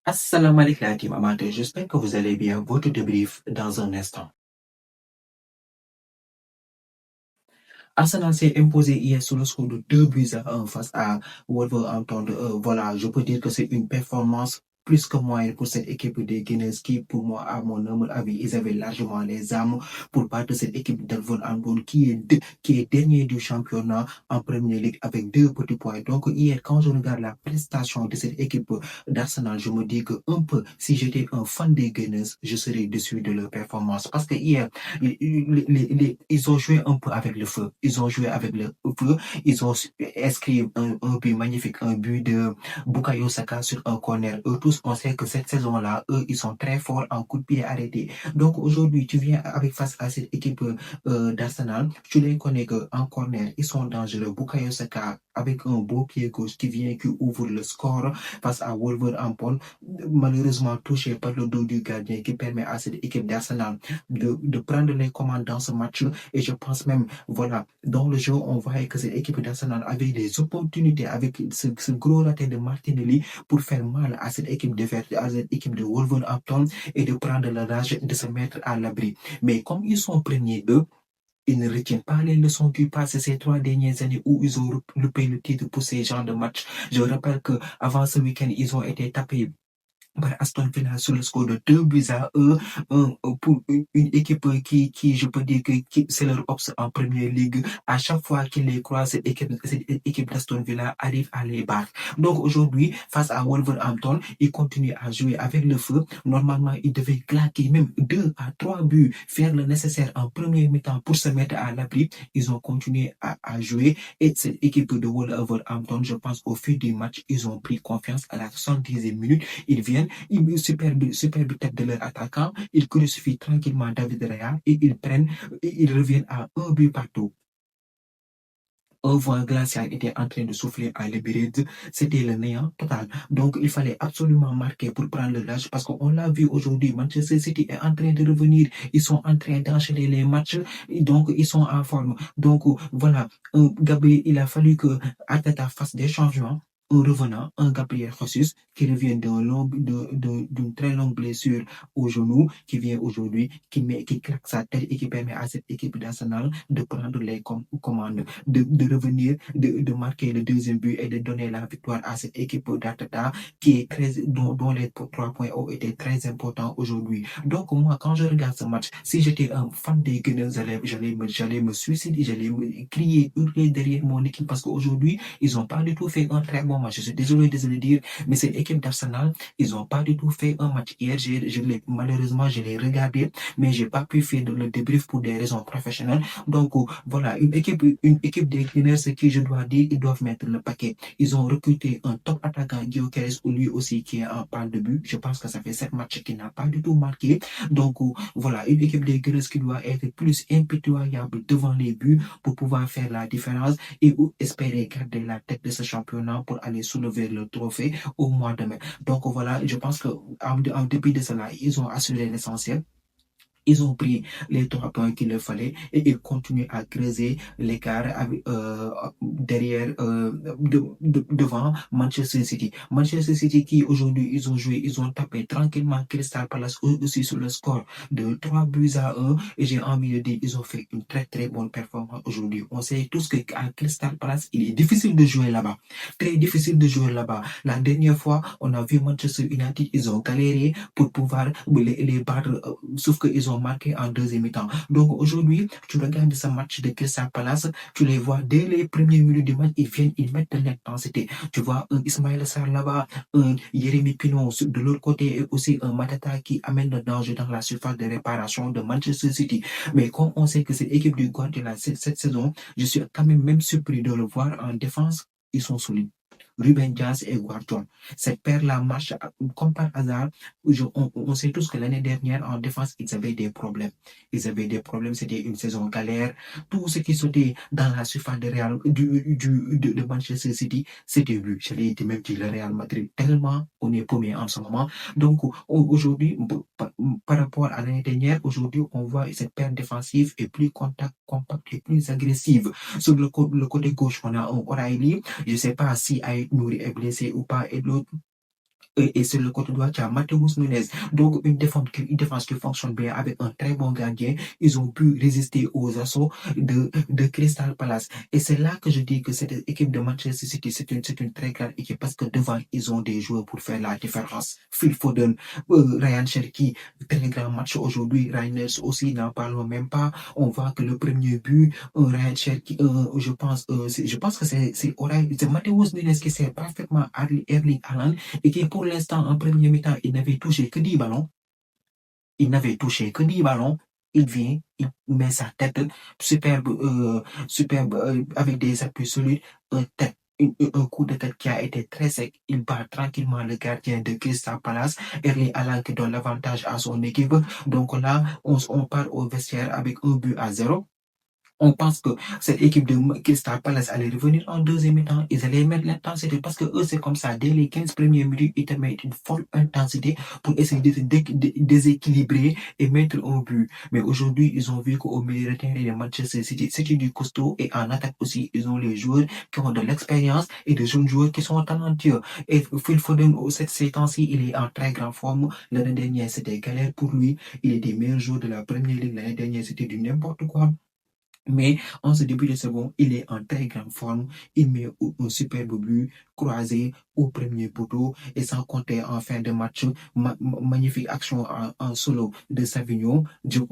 Assalamu alaikum la team amateur, j'espère que vous allez bien. Votre débrief dans un instant. Arsenal s'est imposé hier sur le score de 2 buts à 1 face à Wolverhampton. Voilà, je peux dire que c'est une performance plus que moyenne pour cette équipe des Guinness qui, pour moi, à mon humble avis, ils avaient largement les armes pour battre cette équipe de Wolverhampton qui est dernier du championnat en Premier League avec 2 petits points. Donc hier, quand je regarde la prestation de cette équipe d'Arsenal, je me dis que un peu, si j'étais un fan des Guinness, je serais déçu de leur performance. Parce que hier, ils ont joué un peu avec le feu. Ils ont joué avec le feu. Ils ont inscrit un but magnifique, un but de Bukayo Saka sur un corner. Eux tous, on sait que cette saison-là, eux, ils sont très forts en coup de pied arrêté. Donc aujourd'hui, tu viens avec face à cette équipe d'Arsenal. Tu les connais qu'en corner, ils sont dangereux. Bukayo Saka avec un beau pied gauche qui ouvre le score face à Wolverhampton, malheureusement touché par le dos du gardien qui permet à cette équipe d'Arsenal de prendre les commandes dans ce match. Et je pense même, voilà, dans le jeu, on voyait que cette équipe d'Arsenal avait des opportunités avec ce gros raté de Martinelli pour faire mal à cette équipe à cette équipe de Wolverhampton et de prendre le rage de se mettre à l'abri. Mais comme ils sont premiers, eux, ils ne retiennent pas les leçons du passé ces 3 dernières années où ils ont loupé le titre pour ces genres de matchs. Je rappelle que avant ce week-end, ils ont été tapés par Aston Villa sur le score de 2 buts à 1 pour une équipe qui, je peux dire que c'est leur ops en Première Ligue. À chaque fois qu'ils les croisent, cette équipe d'Aston Villa arrive à les battre. Donc aujourd'hui, face à Wolverhampton, ils continuent à jouer avec le feu. Normalement, ils devaient claquer même 2 à 3 buts, faire le nécessaire en premier mi-temps pour se mettre à l'abri. Ils ont continué à jouer et cette équipe de Wolverhampton, je pense au fil du match, ils ont pris confiance à la 70e minute. Ils viennent, ils superbent tête de leur attaquant, ils crucifient tranquillement David Raya et ils reviennent à un but partout. Un vent glacial était en train de souffler à l'Emirates, c'était le néant total. Donc, il fallait absolument marquer pour prendre le large parce qu'on l'a vu aujourd'hui, Manchester City est en train de revenir, ils sont en train d'enchaîner les matchs, donc ils sont en forme. Donc, voilà, Gabriel, il a fallu que Arteta fasse des changements. Un revenant, un Gabriel Jesus, qui revient d'une très longue blessure au genou, qui vient aujourd'hui, qui claque sa tête et qui permet à cette équipe d'Arsenal de prendre les commandes de revenir, de marquer le deuxième but et de donner la victoire à cette équipe d'Arteta dont les 3 points ont été très importants aujourd'hui. Donc moi, quand je regarde ce match, si j'étais un fan des Gunners, j'allais me suicider, j'allais me crier, hurler derrière mon équipe parce qu'aujourd'hui, ils n'ont pas du tout fait un très bon match. Je suis désolé de le dire, mais cette équipe d'Arsenal, ils n'ont pas du tout fait un match hier. Malheureusement, je l'ai regardé, mais j'ai pas pu faire le débrief pour des raisons professionnelles. Donc voilà, une équipe des Gunners qui, je dois dire, ils doivent mettre le paquet. Ils ont recruté un top attaquant, Gyökeres, lui aussi qui est en panne de but. Je pense que ça fait 7 matchs qu'il n'a pas du tout marqué. Donc voilà, une équipe des Gunners qui doit être plus impitoyable devant les buts pour pouvoir faire la différence et espérer garder la tête de ce championnat pour aller soulever le trophée au mois de mai. Donc voilà, je pense qu'en dépit de cela, ils ont assuré l'essentiel. Ils ont pris les 3 points qu'il leur fallait et ils continuent à creuser l'écart derrière, devant Manchester City. Manchester City qui aujourd'hui, ils ont joué, ils ont tapé tranquillement Crystal Palace aussi sur le score de 3 buts à 1 et j'ai envie de dire, ils ont fait une très très bonne performance aujourd'hui. On sait tous qu'à Crystal Palace, il est difficile de jouer là-bas. Très difficile de jouer là-bas. La dernière fois, on a vu Manchester United, ils ont galéré pour pouvoir les battre, sauf qu'ils ont marqué en deuxième mi-temps. Donc aujourd'hui, tu regardes ce match de Crystal Palace, tu les vois dès les premières minutes du match, ils viennent, ils mettent de l'intensité. Tu vois un Ismaël Sarr là-bas, un Jérémy Pino de l'autre côté et aussi un Matata qui amène le danger dans la surface de réparation de Manchester City. Mais comme on sait que cette équipe du Guardiola cette saison, je suis quand même surpris de le voir en défense, ils sont solides. Ruben Dias et Guardiola. Cette paire-là marche comme par hasard. On sait tous que l'année dernière, en défense, ils avaient des problèmes. Ils avaient des problèmes, c'était une saison galère. Tout ce qui sautait dans la surface de, de Manchester City, c'était lui. J'allais même dire le Real Madrid, tellement on est paumé en ce moment. Donc aujourd'hui, par rapport à l'année dernière, aujourd'hui, on voit cette paire défensive est plus compacte et plus agressive. Sur le côté gauche, on a un O'Reilly. Je ne sais pas si Aït Nouri est blessé ou pas et l'autre Et sur le côté droit, tu as Mateus Nunes. Donc, une défense qui fonctionne bien avec un très bon gardien. Ils ont pu résister aux assauts de Crystal Palace. Et c'est là que je dis que cette équipe de Manchester City, c'est une très grande équipe parce que devant, ils ont des joueurs pour faire la différence. Phil Foden, Ryan Cherki, très grand match aujourd'hui. Reynolds aussi, n'en parlons même pas. On voit que le premier but, Ryan Cherki, je pense que c'est Mateus Nunes qui sert parfaitement à Erling Haaland et qui pour l'instant en premier mi-temps, il n'avait touché que 10 ballons. Il n'avait touché que 10 ballons. Il vient, il met sa tête superbe avec des appuis solides, un coup de tête qui a été très sec. Il bat tranquillement le gardien de Crystal Palace, Erling Haaland qui donne l'avantage à son équipe. Donc là, on part au vestiaire avec 1-0. On pense que cette équipe de Crystal Palace allait revenir en deuxième mi-temps. Ils allaient mettre l'intensité parce que eux, c'est comme ça. Dès les 15 premières minutes, ils te mettent une forte intensité pour essayer de déséquilibrer et mettre un but. Mais aujourd'hui, ils ont vu qu'au milieu de terrain de Manchester City, c'est du costaud. Et en attaque aussi, ils ont les joueurs qui ont de l'expérience et des jeunes joueurs qui sont talentueux. Et Phil Foden, ces temps-ci, il est en très grande forme. L'année dernière, c'était galère pour lui. Il est des meilleurs joueurs de la première ligue. L'année dernière, c'était du n'importe quoi. Mais en ce début de seconde, il est en très grande forme. Il met un superbe but croisé au premier poteau et sans compter en fin de match, magnifique action en solo de Savignon.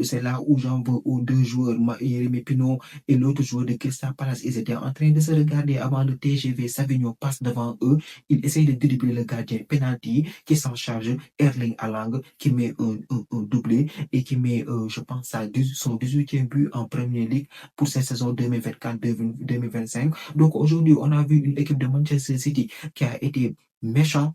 C'est là où j'en veux aux deux joueurs, Jérémy Pino et l'autre joueur de Crystal Palace. Ils étaient en train de se regarder avant le TGV. Savignon passe devant eux. Il essaye de dribbler le gardien penalty qui s'en charge. Erling Haaland qui met un doublé et qui met, je pense, son 18e but en Premier League pour cette saison 2024-2025. Donc aujourd'hui, on a vu une équipe de Manchester City qui a été méchant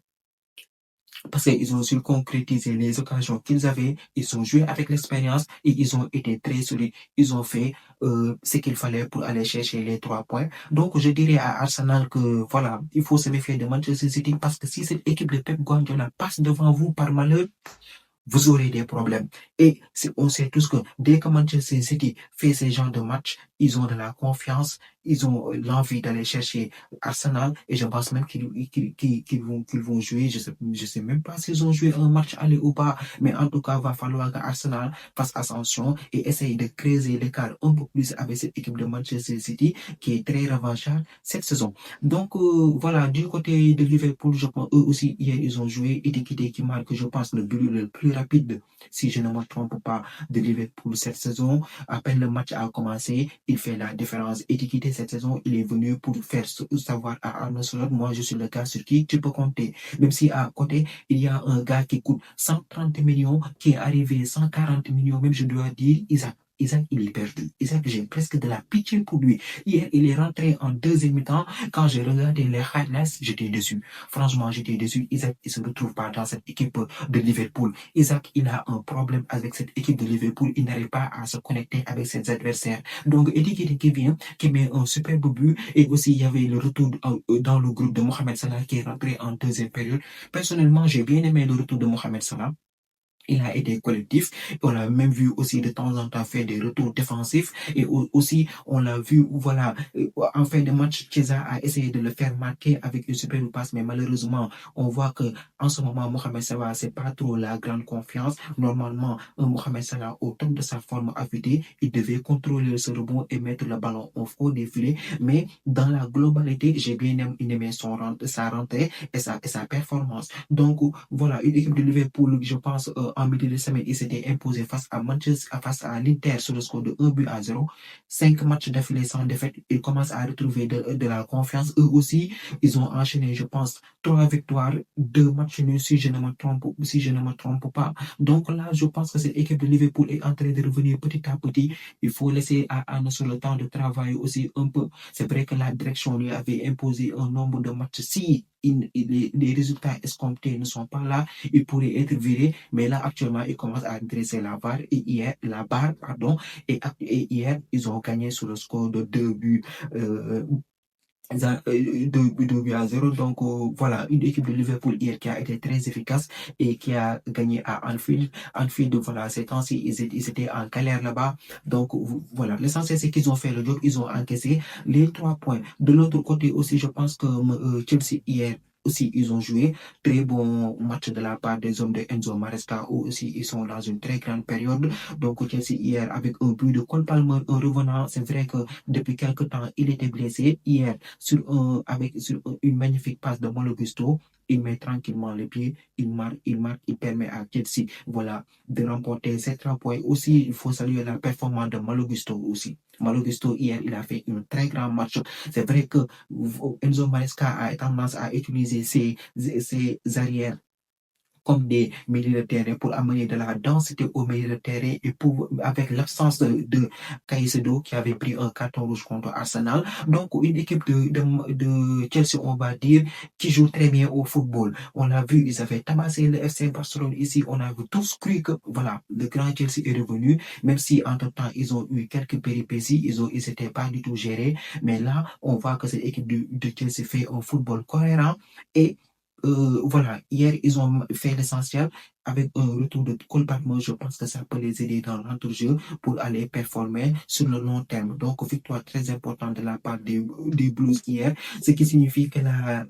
parce qu'ils ont su concrétiser les occasions qu'ils avaient, ils ont joué avec l'expérience et ils ont été très solides. Ils ont fait ce qu'il fallait pour aller chercher les 3 points. Donc je dirais à Arsenal que voilà, il faut se méfier de Manchester City parce que si cette équipe de Pep Guardiola passe devant vous par malheur, vous aurez des problèmes. Et on sait tous que dès que Manchester City fait ce genre de match, ils ont de la confiance, ils ont l'envie d'aller chercher Arsenal et je pense même qu'ils vont jouer. Je sais même pas s'ils ont joué un match aller ou pas, mais en tout cas, il va falloir que Arsenal fasse attention et essaye de creuser l'écart un peu plus avec cette équipe de Manchester City qui est très revancharde cette saison. Donc voilà, du côté de Liverpool, je pense eux aussi hier ils ont joué Ekitike qui marque, je pense, le but le plus rapide, si je ne me trompe pas, de Liverpool cette saison. À peine le match a commencé, il fait la différence. Ekitike cette saison, il est venu pour faire savoir à Arne Slot, moi je suis le gars sur qui tu peux compter. Même si à côté, il y a un gars qui coûte 130 millions, qui est arrivé 140 millions, même je dois dire, Isaac, il est perdu. Isaac, j'ai presque de la pitié pour lui. Hier, il est rentré en deuxième mi-temps. Quand j'ai regardé les highlights, j'étais déçu. Franchement, j'étais déçu. Isaac, il se retrouve pas dans cette équipe de Liverpool. Isaac, il a un problème avec cette équipe de Liverpool. Il n'arrive pas à se connecter avec ses adversaires. Donc, Eddie qui vient, qui met un superbe but. Et aussi, il y avait le retour dans le groupe de Mohamed Salah qui est rentré en deuxième période. Personnellement, j'ai bien aimé le retour de Mohamed Salah. Il a été collectif. On l'a même vu aussi de temps en temps faire des retours défensifs. Et aussi, on l'a vu, voilà, en fin de match, Chiesa a essayé de le faire marquer avec une superbe passe. Mais malheureusement, on voit que en ce moment, Mohamed Salah, c'est pas trop la grande confiance. Normalement, Mohamed Salah, au top de sa forme affûtée, il devait contrôler ce rebond et mettre le ballon au fond des filets. Mais dans la globalité, j'ai bien aimé sa rentrée et sa performance. Donc, voilà, une équipe de Liverpool, je pense, en milieu de semaine, il s'était imposé face à l'Inter sur le score de 1-0. 5 matchs d'affilée sans défaite. Ils commencent à retrouver de la confiance. Eux aussi, ils ont enchaîné, je pense, 3 victoires, 2 matchs nuls, si je ne me trompe pas. Donc là, je pense que cette équipe de Liverpool est en train de revenir petit à petit. Il faut laisser à Arne sur le temps de travailler aussi un peu. C'est vrai que la direction lui avait imposé un nombre de matchs. Si les résultats escomptés ne sont pas là, il pourrait être viré, mais là actuellement il commence à dresser la barre et hier ils ont gagné sur le score de 2 buts 2-0. Donc voilà, une équipe de Liverpool hier qui a été très efficace et qui a gagné à Anfield. Anfield, voilà, ces temps-ci, ils étaient en galère là-bas. Donc voilà, l'essentiel c'est qu'ils ont fait le job, ils ont encaissé les 3 points. De l'autre côté aussi, je pense que Chelsea hier aussi, ils ont joué. Très bon match de la part des hommes de Enzo Maresca, où aussi ils sont dans une très grande période. Donc, Chelsea hier, avec un but de Cole Palmer, un revenant, c'est vrai que depuis quelque temps, il était blessé. Hier, sur une magnifique passe de Malo Gusto, il met tranquillement les pieds, il permet à Chelsea, voilà, de remporter ces 3 points. Aussi, il faut saluer la performance de Malo Gusto aussi. Malo Gusto, hier, il a fait un très grand match. C'est vrai que Enzo Maresca a tendance à utiliser ses arrières comme des milieux de terrain pour amener de la densité au milieu de terrain et pour, avec l'absence de Caicedo qui avait pris un carton rouge contre Arsenal. Donc, une équipe de Chelsea, on va dire, qui joue très bien au football. On l'a vu, ils avaient tabassé le FC Barcelone ici. On a tous cru que, voilà, le grand Chelsea est revenu, même si entre-temps, ils ont eu quelques péripéties, ils n'étaient pas du tout gérés. Mais là, on voit que cette équipe de Chelsea fait un football cohérent et voilà, hier, ils ont fait l'essentiel avec un retour de Cole Palmer. Je pense que ça peut les aider dans l'entrejeu pour aller performer sur le long terme. Donc, victoire très importante de la part des Blues hier, ce qui signifie que la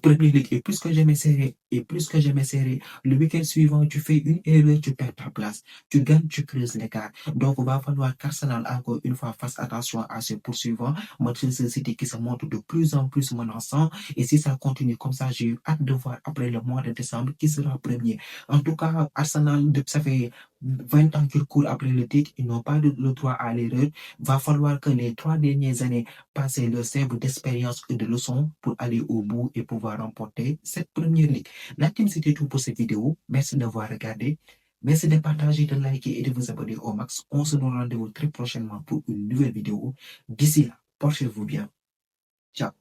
Premier League est plus que jamais serré, et plus que jamais serré. Le week-end suivant, tu fais une erreur, tu perds ta place. Tu gagnes, tu creuses l'écart. Donc, il va falloir qu'Arsenal, encore une fois, fasse attention à ce poursuivant. Manchester City qui se montre de plus en plus menaçant. Et si ça continue comme ça, j'ai hâte de voir après le mois de décembre qui sera premier. En tout cas, Arsenal, ça fait 20 ans qu'ils courent après le titre. Ils n'ont pas le droit à l'erreur. Va falloir que les 3 dernières années passer le sève d'expérience et de leçons pour aller au bout et pouvoir remporter cette première ligue. La team, c'était tout pour cette vidéo. Merci d'avoir regardé. Merci de partager, de liker et de vous abonner au max. On se donne rendez-vous très prochainement pour une nouvelle vidéo. D'ici là, portez-vous bien. Ciao.